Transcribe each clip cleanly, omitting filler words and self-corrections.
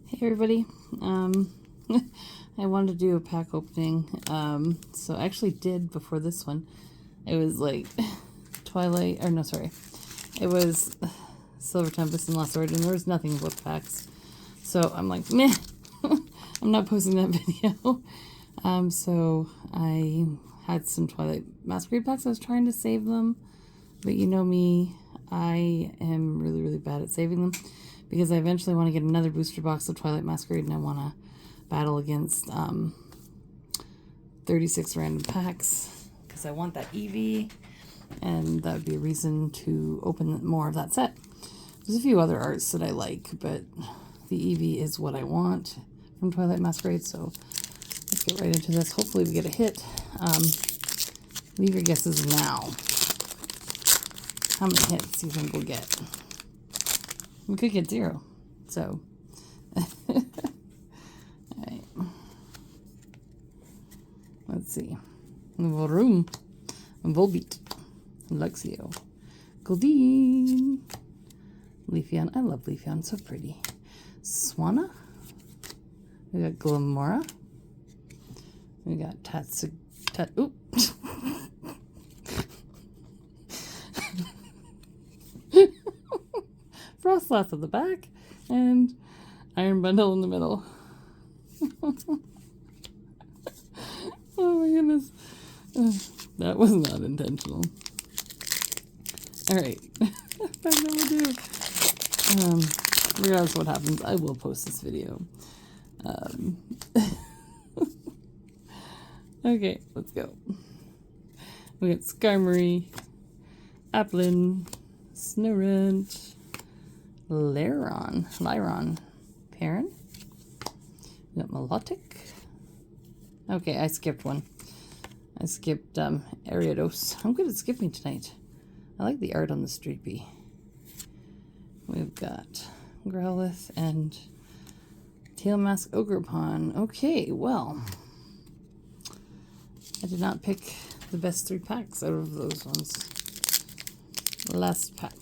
Hey everybody, I wanted to do a pack opening, so I actually did before this one. It was like Twilight, or no, sorry, it was Silver Tempest and Lost Sword, and there was nothing in both packs, so I'm like, meh, I'm not posting that video. So I had some Twilight Masquerade packs. I was trying to save them, but you know me, I am really bad at saving them, because I eventually want to get another booster box of Twilight Masquerade, and I want to battle against 36 random packs, because I want that eevee, and that would be a reason to open more of that set. There's a few other arts that I like, but the eevee is what I want from Twilight Masquerade, so let's get right into this. Hopefully we get a hit. Leave your guesses now. How many hits do you think we'll get? We could get 0. So, alright. Let's see. Vroom. Volbeat. Luxio. Goldeen. Leafeon. I love Leafeon. So pretty. Swanna. We got Glamora. We got Oop. Frostlass at the back, and Iron Bundle in the middle. Oh my goodness. That was not intentional. Alright. That's what we'll do. Regardless of what happens, I will post this video. Okay, let's go. We got Skarmory, Applin, Snorunt, Lyron, Perrin. We got Milotic. Okay, I skipped one. I skipped Ariados. I'm good at skipping tonight. I like the art on the Street Bee. We've got Growlithe and Tailmask Ogerpon. Okay, well, I did not pick the best 3 packs out of those ones. Last pack.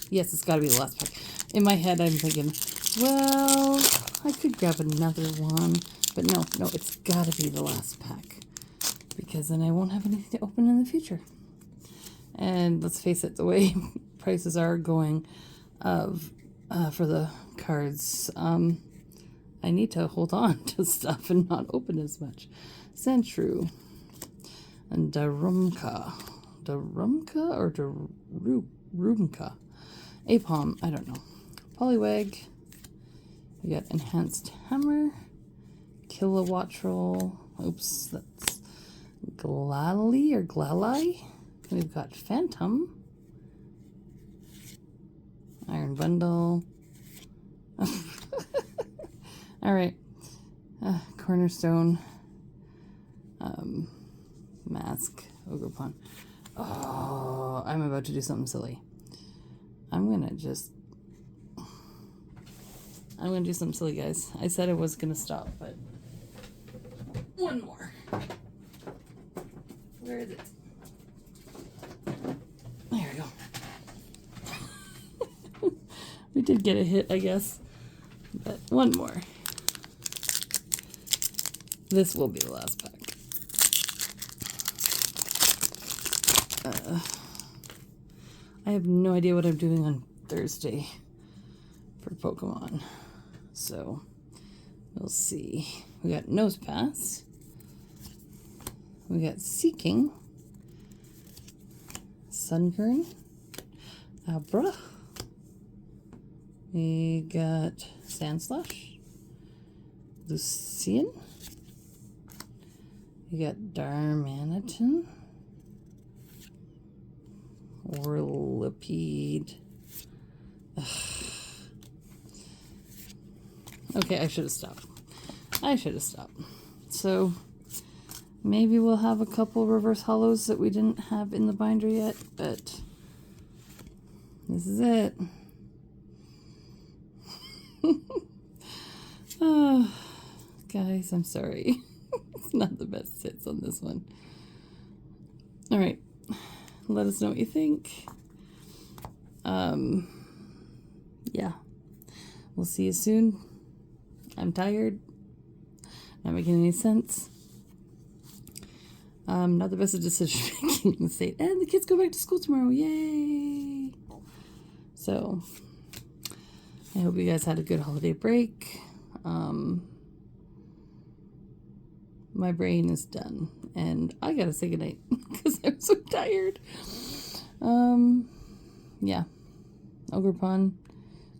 Yes, it's got to be the last pack. In my head, I'm thinking, well, I could grab another one. But no, it's got to be the last pack. Because then I won't have anything to open in the future. And let's face it, the way prices are going for the cards, I need to hold on to stuff and not open as much. Sandshrew. And Darumka. Darumka or Darumka? Apom, I don't know. Poliwag. We got Enhanced Hammer. Kilowattrel. Oops, that's Glalie or Glalai. We've got Phantom. Iron Bundle. Alright. Cornerstone. Mask. Ogerpon. Oh, I'm about to do something silly. I'm gonna do something silly, guys. I said I was gonna stop, but one more. Where is it? There we go. We did get a hit, I guess. But one more. This will be the last pack. I have no idea what I'm doing on Thursday for Pokemon. So, we'll see. We got Nosepass. We got Seeking. Sunkern. Abra. We got Sandslash. Lucian. We got Darmanitan. Whirlipede. Okay, I should have stopped. So, maybe we'll have a couple reverse hollows that we didn't have in the binder yet, but this is it. Oh, guys, I'm sorry. It's not the best hits on this one. Alright. Let us know what you think. Yeah. We'll see you soon. I'm tired. Not making any sense. Not the best of decision making in the state. And the kids go back to school tomorrow. Yay! So, I hope you guys had a good holiday break. My brain is done. And I gotta say goodnight because I'm so tired. Yeah. Ogre Pawn,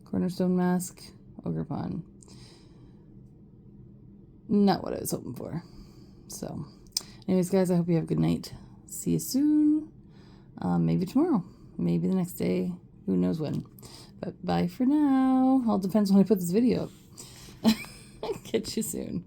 Cornerstone Mask, Ogre Pawn. Not what I was hoping for. So, anyways, guys, I hope you have a good night. See you soon. Maybe tomorrow. Maybe the next day. Who knows when. But bye for now. All depends when I put this video up. Catch you soon.